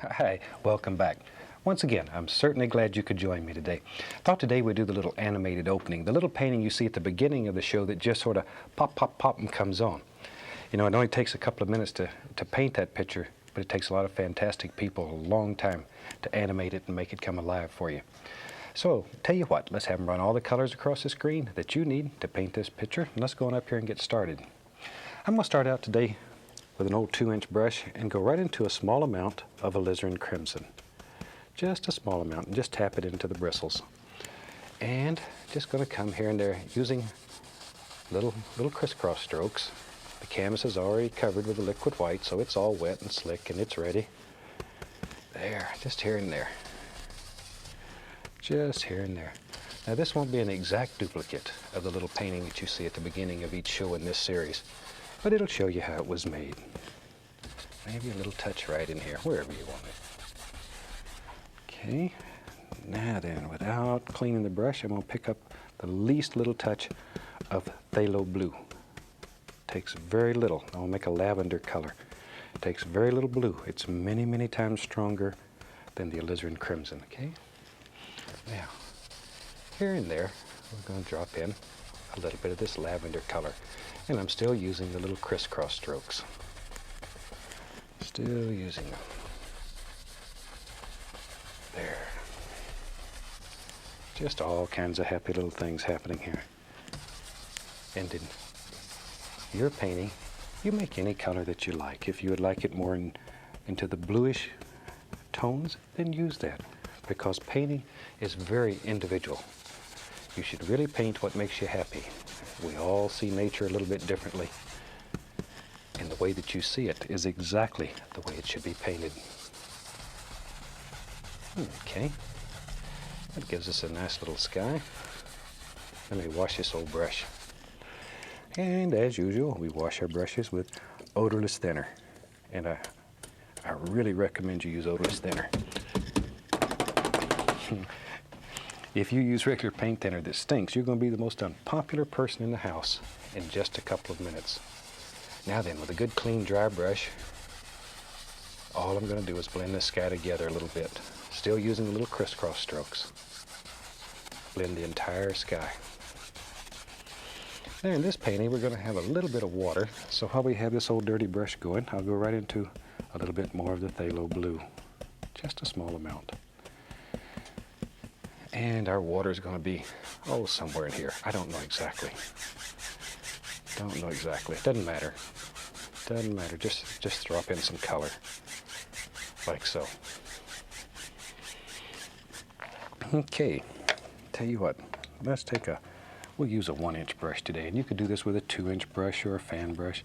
Hi, welcome back. Once again, I'm certainly glad you could join me today. I thought today we'd do the little animated opening, the little painting you see at the beginning of the show that just sort of pop, pop, pop and comes on. You know, it only takes a couple of minutes to paint that picture, but it takes a lot of fantastic people a long time to animate it and make it come alive for you. So, tell you what, let's have them run all the colors across the screen that you need to paint this picture, and let's go on up here and get started. I'm going to start out today with an old 2-inch brush and go right into a small amount of alizarin crimson. Just a small amount, and just tap it into the bristles. And just going to come here and there using little crisscross strokes. The canvas is already covered with the liquid white, so it's all wet and slick and it's ready. There, just here and there. Just here and there. Now this won't be an exact duplicate of the little painting that you see at the beginning of each show in this series, but it'll show you how it was made. Maybe a little touch right in here, wherever you want it. Okay, now then, without cleaning the brush, I'm going to pick up the least little touch of phthalo blue. Takes very little. I'll make a lavender color. It takes very little blue. It's many, many times stronger than the alizarin crimson, okay? Now, here and there, we're going to drop in a little bit of this lavender color. And I'm still using the little crisscross strokes. Still using them. There. Just all kinds of happy little things happening here. And in your painting, you make any color that you like. If you would like it more into the bluish tones, then use that. Because painting is very individual. You should really paint what makes you happy. We all see nature a little bit differently. And the way that you see it is exactly the way it should be painted. Okay, that gives us a nice little sky. Let me wash this old brush. And as usual, we wash our brushes with odorless thinner. And I really recommend you use odorless thinner. If you use regular paint thinner that stinks, you're going to be the most unpopular person in the house in just a couple of minutes. Now then, with a good clean dry brush, all I'm going to do is blend this sky together a little bit. Still using the little crisscross strokes. Blend the entire sky. Now in this painting, we're going to have a little bit of water. So while we have this old dirty brush going, I'll go right into a little bit more of the phthalo blue. Just a small amount. And our water is going to be, somewhere in here. I don't know exactly. Doesn't matter. Doesn't matter. Just drop in some color. Like so. Okay. Tell you what. We'll use a 1-inch brush today. And you could do this with a 2-inch brush or a fan brush.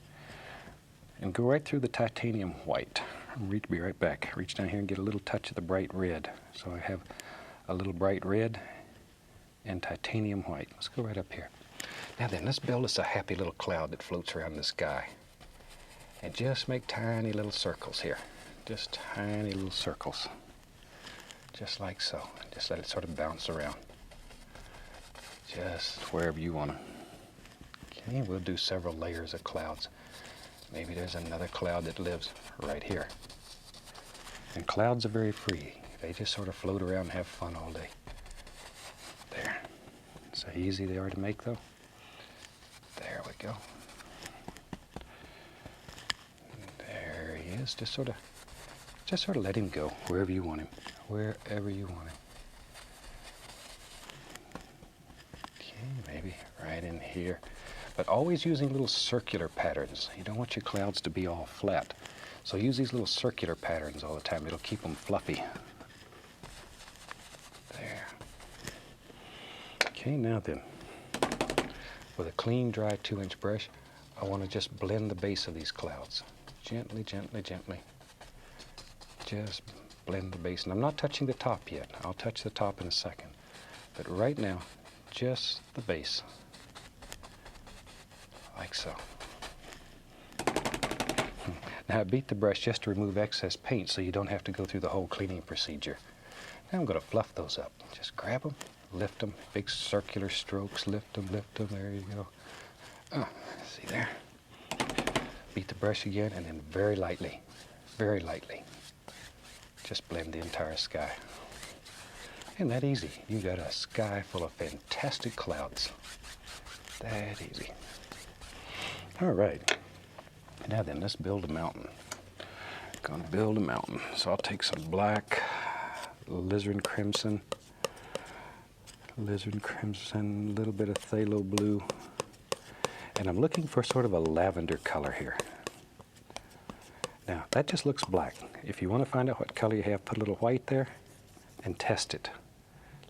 And go right through the titanium white. Be right back. Reach down here and get a little touch of the bright red. So I have a little bright red and titanium white. Let's go right up here. Now then, let's build us a happy little cloud that floats around the sky. And just make tiny little circles here. Just tiny little circles. Just like so. Just let it sort of bounce around. Just wherever you want to. Okay, we'll do several layers of clouds. Maybe there's another cloud that lives right here. And clouds are very free. They just sort of float around and have fun all day. There. So easy they are to make, though. There we go. There he is. Just sort of let him go wherever you want him. Wherever you want him. Okay, maybe right in here. But always using little circular patterns. You don't want your clouds to be all flat. So use these little circular patterns all the time. It'll keep them fluffy. There. Okay, now then, with a clean, dry 2-inch brush, I want to just blend the base of these clouds. Gently, gently, gently. Just blend the base. And I'm not touching the top yet. I'll touch the top in a second. But right now, just the base. Like so. Now I beat the brush just to remove excess paint so you don't have to go through the whole cleaning procedure. Now I'm going to fluff those up. Just grab them, lift them, big circular strokes, lift them, there you go. See there? Beat the brush again and then very lightly, just blend the entire sky. Isn't that easy? You got a sky full of fantastic clouds. That easy. All right. Now then, let's build a mountain. Gonna build a mountain. So I'll take some black, alizarin crimson, a little bit of phthalo blue, and I'm looking for sort of a lavender color here. Now, that just looks black. If you want to find out what color you have, put a little white there and test it,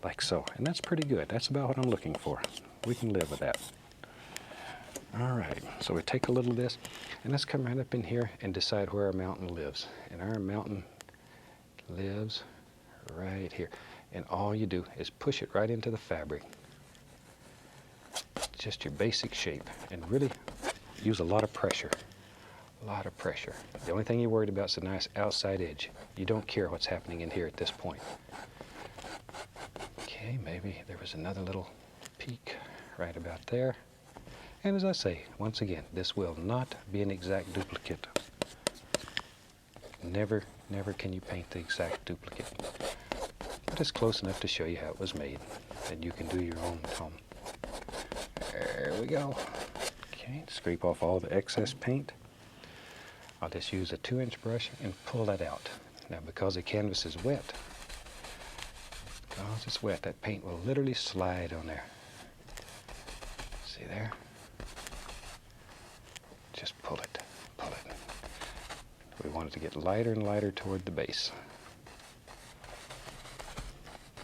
like so. And that's pretty good. That's about what I'm looking for. We can live with that. All right, so we take a little of this, and let's come right up in here and decide where our mountain lives. And our mountain lives right here. And all you do is push it right into the fabric. Just your basic shape, and really use a lot of pressure. A lot of pressure. The only thing you're worried about is a nice outside edge. You don't care what's happening in here at this point. Okay, maybe there was another little peak right about there. And as I say, once again, this will not be an exact duplicate. Never can you paint the exact duplicate. But it's close enough to show you how it was made, and you can do your own at home. There we go. Okay, scrape off all the excess paint. I'll just use a 2-inch brush and pull that out. Now, because the canvas is wet, that paint will literally slide on there. See there? Just pull it, pull it. We want it to get lighter and lighter toward the base.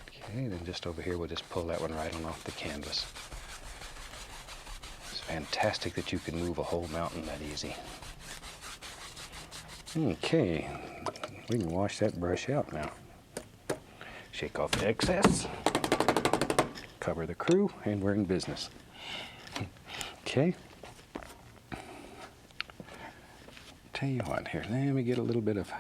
Okay, then just over here, we'll just pull that one right on off the canvas. It's fantastic that you can move a whole mountain that easy. Okay, we can wash that brush out now. Shake off the excess, cover the crew, and we're in business. Okay. Tell you what here, let me get a little bit of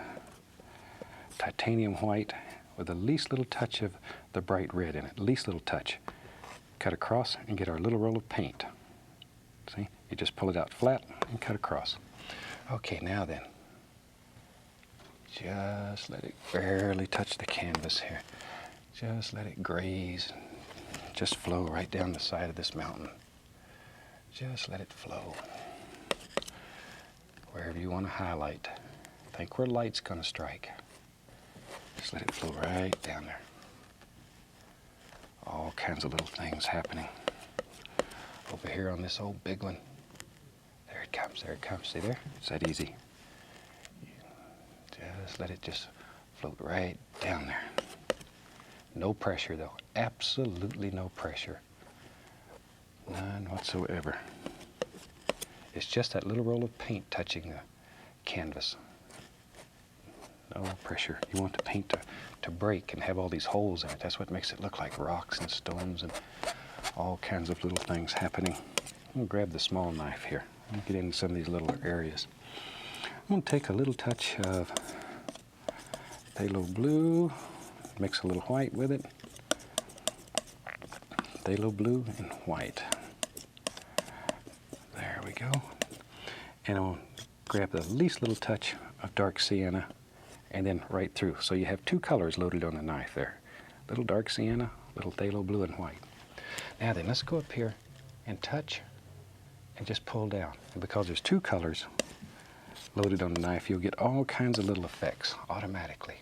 titanium white with the least little touch of the bright red in it, least little touch. Cut across and get our little roll of paint. See, you just pull it out flat and cut across. Okay, now then, just let it barely touch the canvas here. Just let it graze, just flow right down the side of this mountain. Just let it flow. Wherever you want to highlight, think where light's going to strike. Just let it flow right down there. All kinds of little things happening. Over here on this old big one. There it comes, there it comes. See there? It's that easy. Just let it just float right down there. No pressure though, absolutely no pressure. None whatsoever. It's just that little roll of paint touching the canvas. No pressure. You want the paint to break and have all these holes in it. That's what makes it look like rocks and stones and all kinds of little things happening. I'm going to grab the small knife here. I'm going to get into some of these little areas. I'm going to take a little touch of phthalo blue, mix a little white with it. Phthalo blue and white. There we go. And I'll grab the least little touch of dark sienna and then right through. So you have two colors loaded on the knife there. Little dark sienna, little phthalo blue and white. Now then, let's go up here and touch and just pull down. And because there's two colors loaded on the knife, you'll get all kinds of little effects automatically.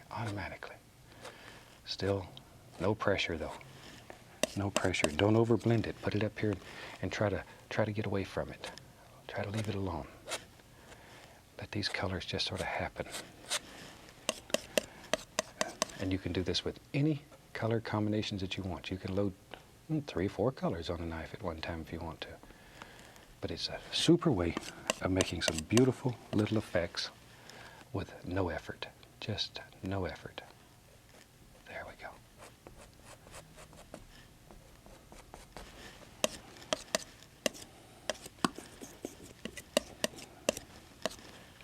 Still, no pressure though. No pressure. Don't overblend it. Put it up here and try to get away from it. Try to leave it alone. Let these colors just sort of happen. And you can do this with any color combinations that you want. You can load 3 or 4 colors on a knife at one time if you want to. But it's a super way of making some beautiful little effects with no effort. Just no effort. There we go.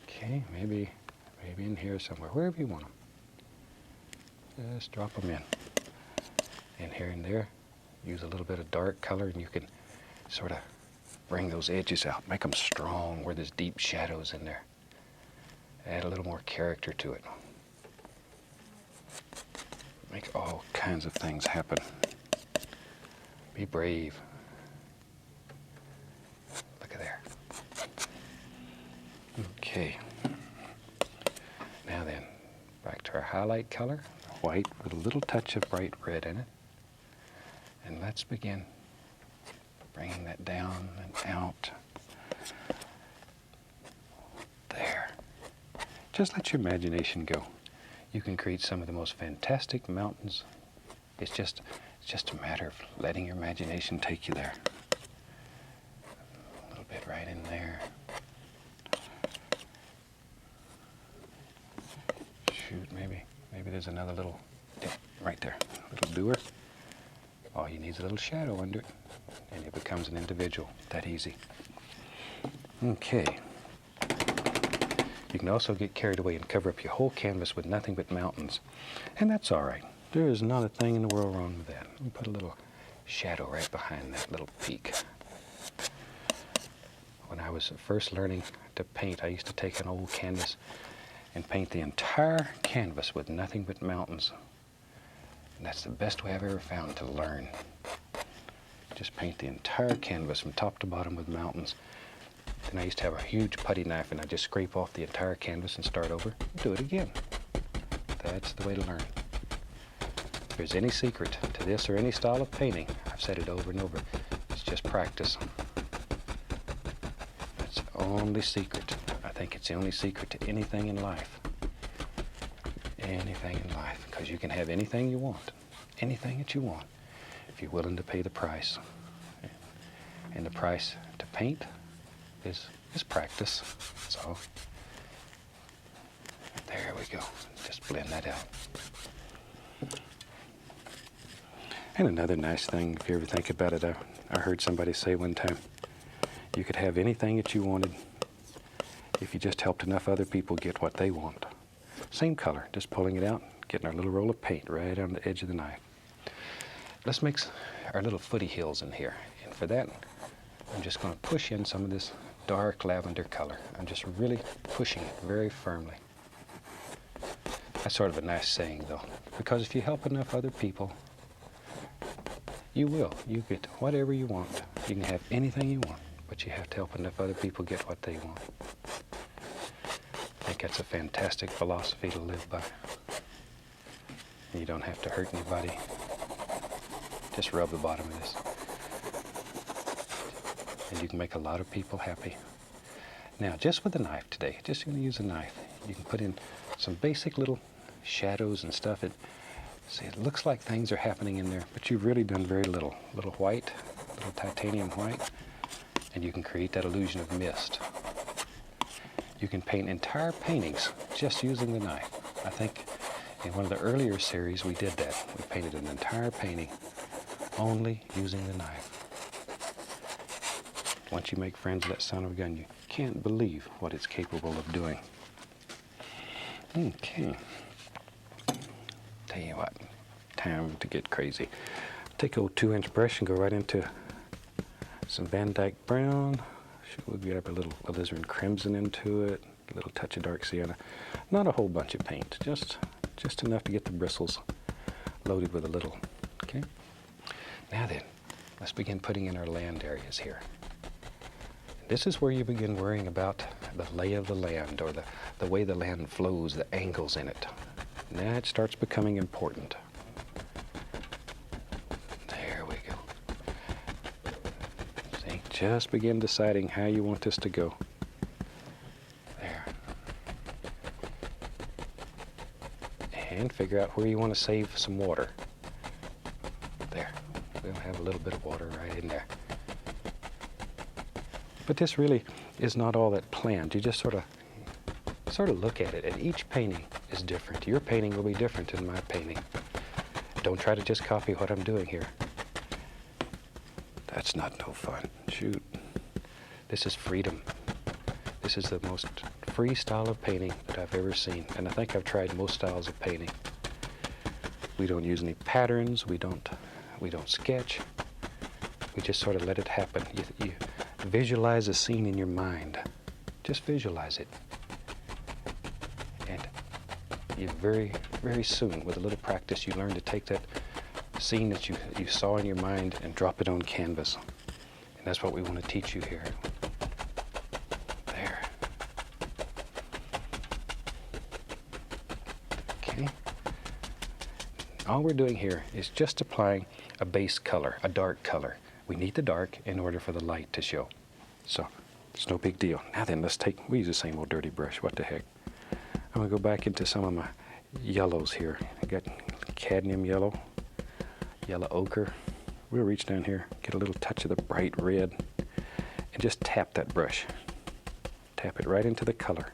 Okay, maybe in here somewhere, wherever you want them. Just drop them in. And here and there, use a little bit of dark color and you can sort of bring those edges out. Make them strong where there's deep shadows in there. Add a little more character to it. Make all kinds of things happen. Be brave. Look at there. Okay. Now then, back to our highlight color, white with a little touch of bright red in it. And let's begin bringing that down and out. There. Just let your imagination go. You can create some of the most fantastic mountains. It's just a matter of letting your imagination take you there. A little bit right in there. Shoot, maybe there's another little dip right there. A little doer. All you need is a little shadow under it, and it becomes an individual. That easy. Okay. You can also get carried away and cover up your whole canvas with nothing but mountains. And that's all right. There is not a thing in the world wrong with that. Let me put a little shadow right behind that little peak. When I was first learning to paint, I used to take an old canvas and paint the entire canvas with nothing but mountains. And that's the best way I've ever found to learn. Just paint the entire canvas from top to bottom with mountains. Then I used to have a huge putty knife, and I'd just scrape off the entire canvas and start over. Do it again. That's the way to learn. If there's any secret to this or any style of painting, I've said it over and over, it's just practice. That's the only secret. I think it's the only secret to anything in life. Anything in life. Because you can have anything you want. Anything that you want. If you're willing to pay the price. And the price to paint is practice. So, there we go. Just blend that out. And another nice thing, if you ever think about it, I heard somebody say one time, you could have anything that you wanted if you just helped enough other people get what they want. Same color, just pulling it out, getting our little roll of paint right on the edge of the knife. Let's mix our little Foothills in here. And for that, I'm just going to push in some of this dark lavender color. I'm just really pushing it very firmly. That's sort of a nice saying, though, because if you help enough other people, you will. You get whatever you want. You can have anything you want, but you have to help enough other people get what they want. I think that's a fantastic philosophy to live by. You don't have to hurt anybody. Just rub the bottom of this. And you can make a lot of people happy. Now, just with a knife today, just going to use a knife, you can put in some basic little shadows and stuff. See, it looks like things are happening in there, but you've really done very little. A little white, a little titanium white, and you can create that illusion of mist. You can paint entire paintings just using the knife. I think in one of the earlier series we did that. We painted an entire painting only using the knife. Once you make friends with that son of a gun, you can't believe what it's capable of doing. Okay. Tell you what, time to get crazy. Take a old 2-inch brush and go right into some Van Dyke brown. We'll get up a little alizarin crimson into it, a little touch of dark sienna. Not a whole bunch of paint, just enough to get the bristles loaded with a little. Okay. Now then, let's begin putting in our land areas here. This is where you begin worrying about the lay of the land, or the way the land flows, the angles in it. Now it starts becoming important. There we go. See, just begin deciding how you want this to go. There. And figure out where you want to save some water. There. We'll have a little bit of water right in there. But this really is not all that planned. You just sort of look at it, and each painting is different. Your painting will be different than my painting. Don't try to just copy what I'm doing here. That's not no fun. Shoot. This is freedom. This is the most free style of painting that I've ever seen, and I think I've tried most styles of painting. We don't use any patterns. We don't sketch. We just sort of let it happen. You visualize a scene in your mind. Just visualize it. And you very, very soon, with a little practice, you learn to take that scene that you saw in your mind and drop it on canvas. And that's what we want to teach you here. There. Okay. All we're doing here is just applying a base color, a dark color. We need the dark in order for the light to show. So it's no big deal. Now then, we use the same old dirty brush. What the heck? I'm going to go back into some of my yellows here. I got cadmium yellow, yellow ochre. We'll reach down here, get a little touch of the bright red, and just tap that brush. Tap it right into the color.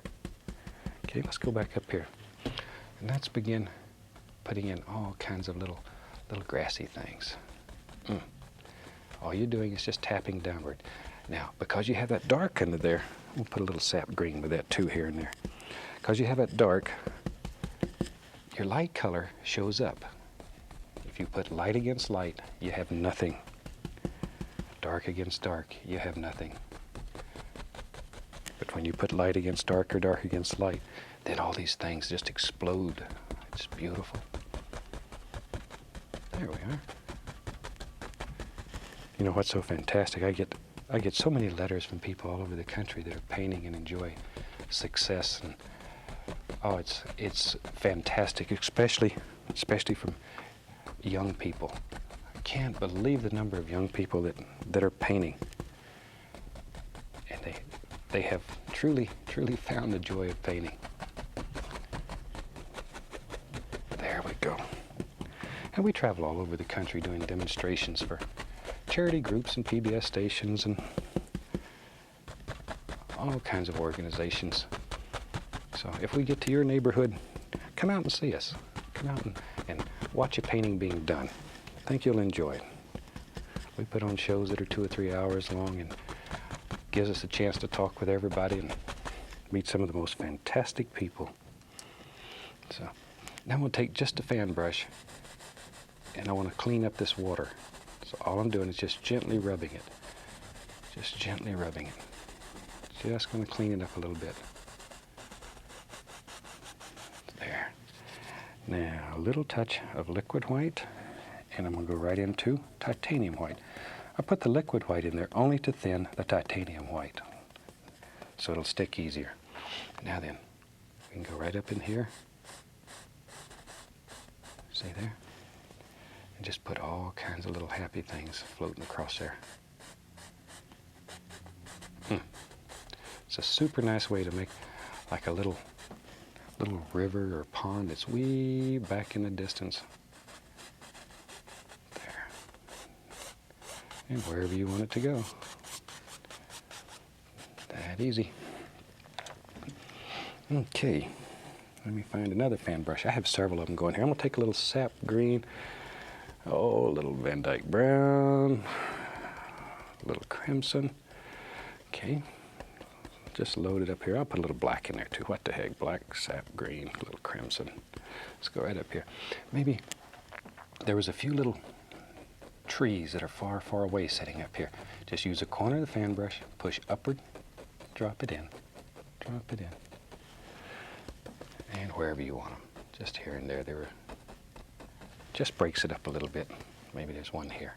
Okay, let's go back up here. And let's begin putting in all kinds of little grassy things. All you're doing is just tapping downward. Now, because you have that dark under there, we'll put a little sap green with that too here and there. Because you have that dark, your light color shows up. If you put light against light, you have nothing. Dark against dark, you have nothing. But when you put light against dark or dark against light, then all these things just explode. It's beautiful. There we are. You know what's so fantastic? I get so many letters from people all over the country that are painting and enjoy success, and oh, it's fantastic, especially from young people. I can't believe the number of young people that are painting, and they have truly found the joy of painting. There we go. And we travel all over the country doing demonstrations for charity groups and PBS stations and all kinds of organizations. So if we get to your neighborhood, come out and see us. Come out and watch a painting being done. I think you'll enjoy it. We put on shows that are 2 or 3 hours long, and gives us a chance to talk with everybody and meet some of the most fantastic people. So now we'll take just a fan brush, and I want to clean up this water. So all I'm doing is just gently rubbing it. Just gently rubbing it. Just going to clean it up a little bit. There. Now, a little touch of liquid white, and I'm going to go right into titanium white. I put the liquid white in there only to thin the titanium white, so it'll stick easier. Now then, we can go right up in here. See there? And just put all kinds of little happy things floating across there. It's a super nice way to make like a little river or pond that's way back in the distance. There. And wherever you want it to go. That easy. Okay. Let me find another fan brush. I have several of them going here. I'm going to take a little sap green. Oh, a little Van Dyke brown. A little crimson. Okay. Just load it up here. I'll put a little black in there too. What the heck? Black, sap green, a little crimson. Let's go right up here. Maybe there was a few little trees that are far, far away sitting up here. Just use a corner of the fan brush, push upward, drop it in, drop it in. And wherever you want them. Just here and there. Just breaks it up a little bit. Maybe there's one here.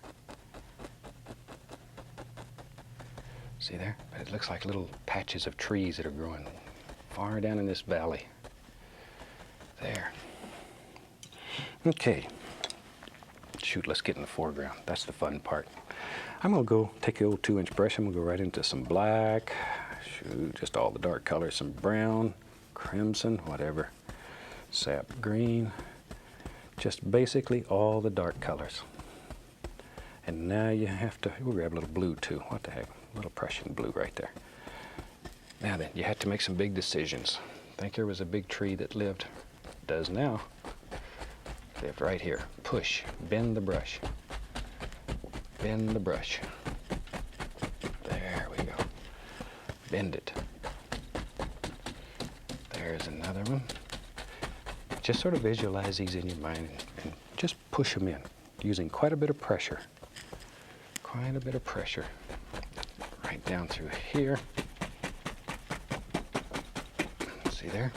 See there? But it looks like little patches of trees that are growing far down in this valley. There. Okay. Shoot, let's get in the foreground. That's the fun part. I'm going to go take the old 2-inch brush. I'm going to go right into some black. Shoot, just all the dark colors. Some brown, crimson, whatever. Sap green. Just basically all the dark colors. And now you have to, we'll grab a little blue too. What the heck? A little Prussian blue right there. Now then, you have to make some big decisions. Think there was a big tree that lived, does now, lived right here. Push, bend the brush. Bend the brush. There we go. Bend it. There's another one. Just sort of visualize these in your mind and just push them in, using quite a bit of pressure. Quite a bit of pressure. Right down through here. See there?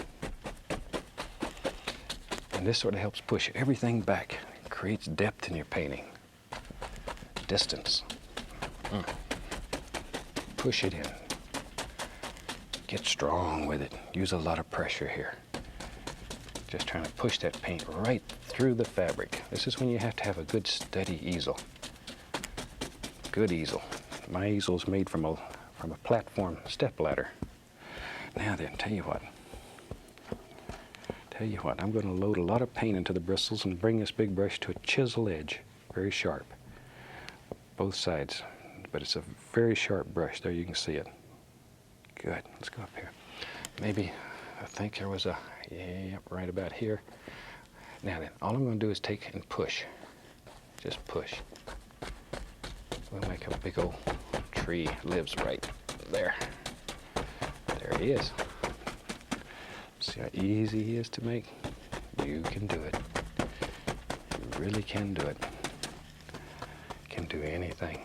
And this sort of helps push everything back. It creates depth in your painting. Distance. Push it in. Get strong with it. Use a lot of pressure here. Just trying to push that paint right through the fabric. This is when you have to have a good steady easel. Good easel. My easel's made from a platform step ladder. Now then, tell you what, I'm going to load a lot of paint into the bristles and bring this big brush to a chisel edge, very sharp, both sides, but it's a very sharp brush. There you can see it. Good. Let's go up here. Maybe, I think there was right about here. Now then, all I'm going to do is take and push. Just push. We'll make a big old tree. Lives right there. There he is. See how easy he is to make? You can do it. You really can do it. Can do anything.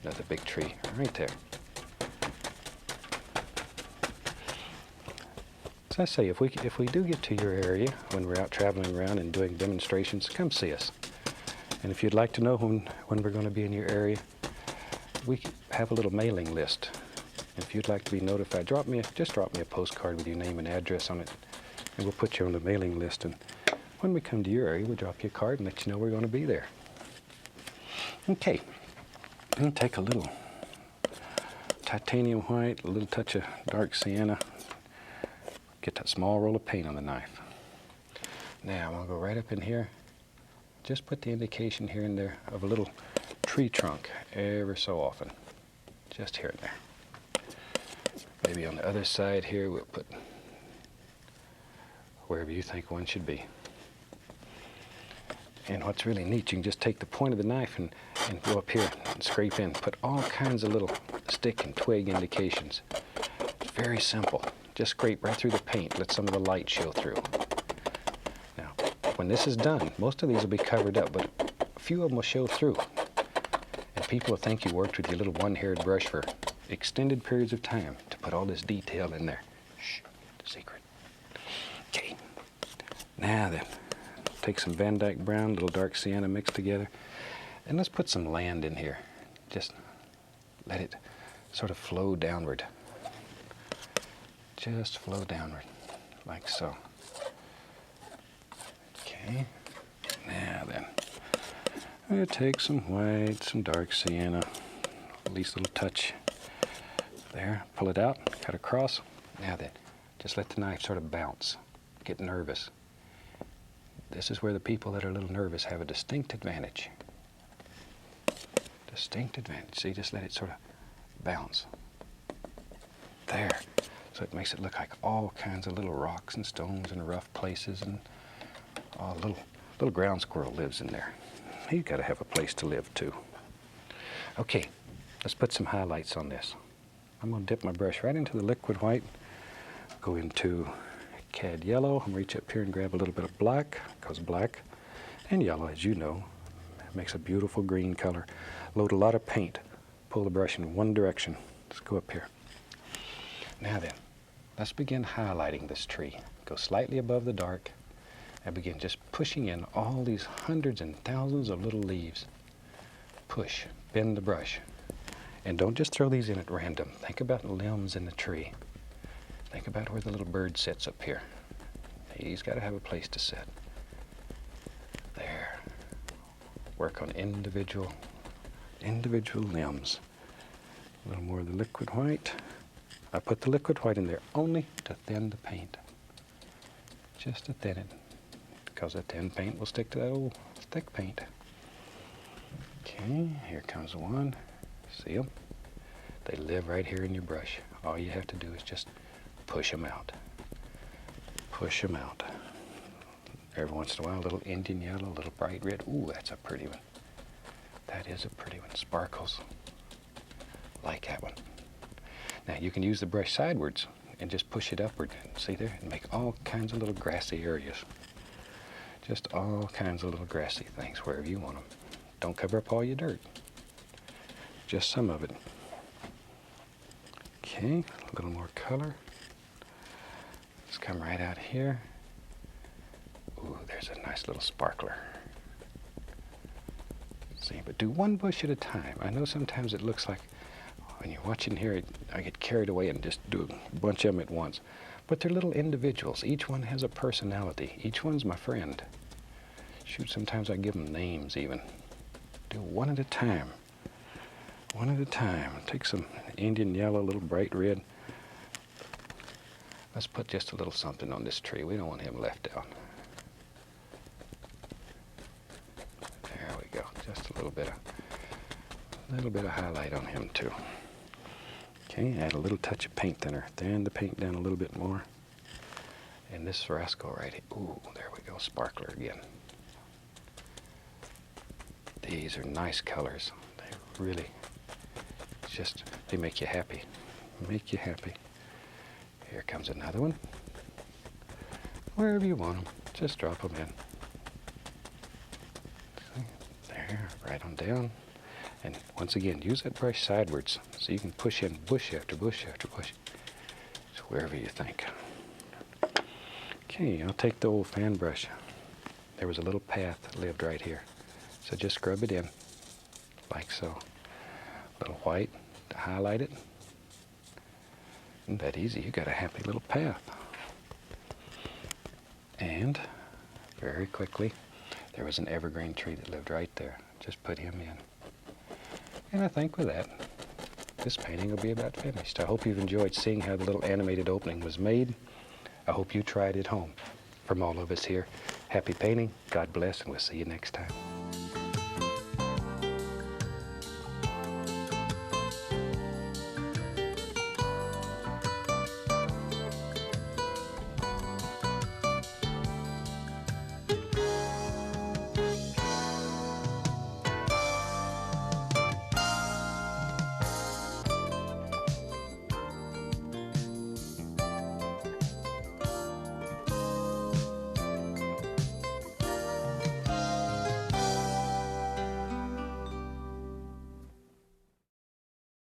Another big tree right there. As I say, if we do get to your area when we're out traveling around and doing demonstrations, come see us. And if you'd like to know when we're going to be in your area, we have a little mailing list. If you'd like to be notified, just drop me a postcard with your name and address on it, and we'll put you on the mailing list. And when we come to your area, we'll drop you a card and let you know we're going to be there. Okay, I'm going to take a little titanium white, a little touch of dark sienna, get that small roll of paint on the knife. Now I'm going to go right up in here, just put the indication here and there of a little tree trunk ever so often, just here and there. Maybe on the other side here we'll put wherever you think one should be. And what's really neat, you can just take the point of the knife and go up here and scrape in. Put all kinds of little stick and twig indications. It's very simple. Just scrape right through the paint. Let some of the light show through. Now, when this is done, most of these will be covered up, but a few of them will show through. And people will think you worked with your little one-haired brush for extended periods of time to put all this detail in there. Shh, secret. Okay. Now then, take some Van Dyke brown, little dark sienna mixed together, and let's put some land in here. Just let it sort of flow downward. Just flow downward, like so. Okay. Now then, we'll take some white, some dark sienna, at least a little touch there. Pull it out, cut across. Now then, just let the knife sort of bounce, get nervous. This is where the people that are a little nervous have a distinct advantage. Distinct advantage. See, just let it sort of bounce. There. So it makes it look like all kinds of little rocks and stones and rough places, and a little ground squirrel lives in there. He's got to have a place to live too. Okay, let's put some highlights on this. I'm going to dip my brush right into the liquid white, go into cad yellow, and reach up here and grab a little bit of black, because black and yellow, as you know, makes a beautiful green color. Load a lot of paint. Pull the brush in one direction. Let's go up here. Now then, let's begin highlighting this tree. Go slightly above the dark and begin just pushing in all these hundreds and thousands of little leaves. Push, bend the brush. And don't just throw these in at random. Think about the limbs in the tree. Think about where the little bird sits up here. He's got to have a place to sit. There. Work on individual limbs. A little more of the liquid white. I put the liquid white in there only to thin the paint. Just to thin it. Because that thin paint will stick to that old thick paint. Okay, here comes one. See them? They live right here in your brush. All you have to do is just push them out. Push them out. Every once in a while, a little Indian yellow, a little bright red. Ooh, that's a pretty one. That is a pretty one. Sparkles. Like that one. Now, you can use the brush sidewards and just push it upward. See there? And make all kinds of little grassy areas. Just all kinds of little grassy things wherever you want them. Don't cover up all your dirt. Just some of it. Okay, a little more color. Let's come right out here. Ooh, There's a nice little sparkler. See, but do one bush at a time. I know sometimes it looks like when you're watching here, I get carried away and just do a bunch of them at once. But they're little individuals. Each one has a personality. Each one's my friend. Shoot, sometimes I give them names even. Do one at a time. One at a time. Take some Indian yellow, a little bright red. Let's put just a little something on this tree. We don't want him left out. There we go. Just a little bit of highlight on him too. Okay, add a little touch of paint thinner. Thin the paint down a little bit more. And this Fresco right here. Ooh, there we go. Sparkler again. These are nice colors. They really, they make you happy. Make you happy. Here comes another one. Wherever you want them, just drop them in. There, right on down. And once again, use that brush sidewards so you can push in bush after bush after bush. So wherever you think. Okay, I'll take the old fan brush. There was a little path that lived right here. So just scrub it in, like so. A little white to highlight it. Isn't that easy? You got a happy little path. And very quickly, there was an evergreen tree that lived right there. Just put him in. And I think with that, this painting will be about finished. I hope you've enjoyed seeing how the little animated opening was made. I hope you try it at home. From all of us here, happy painting, God bless, and we'll see you next time.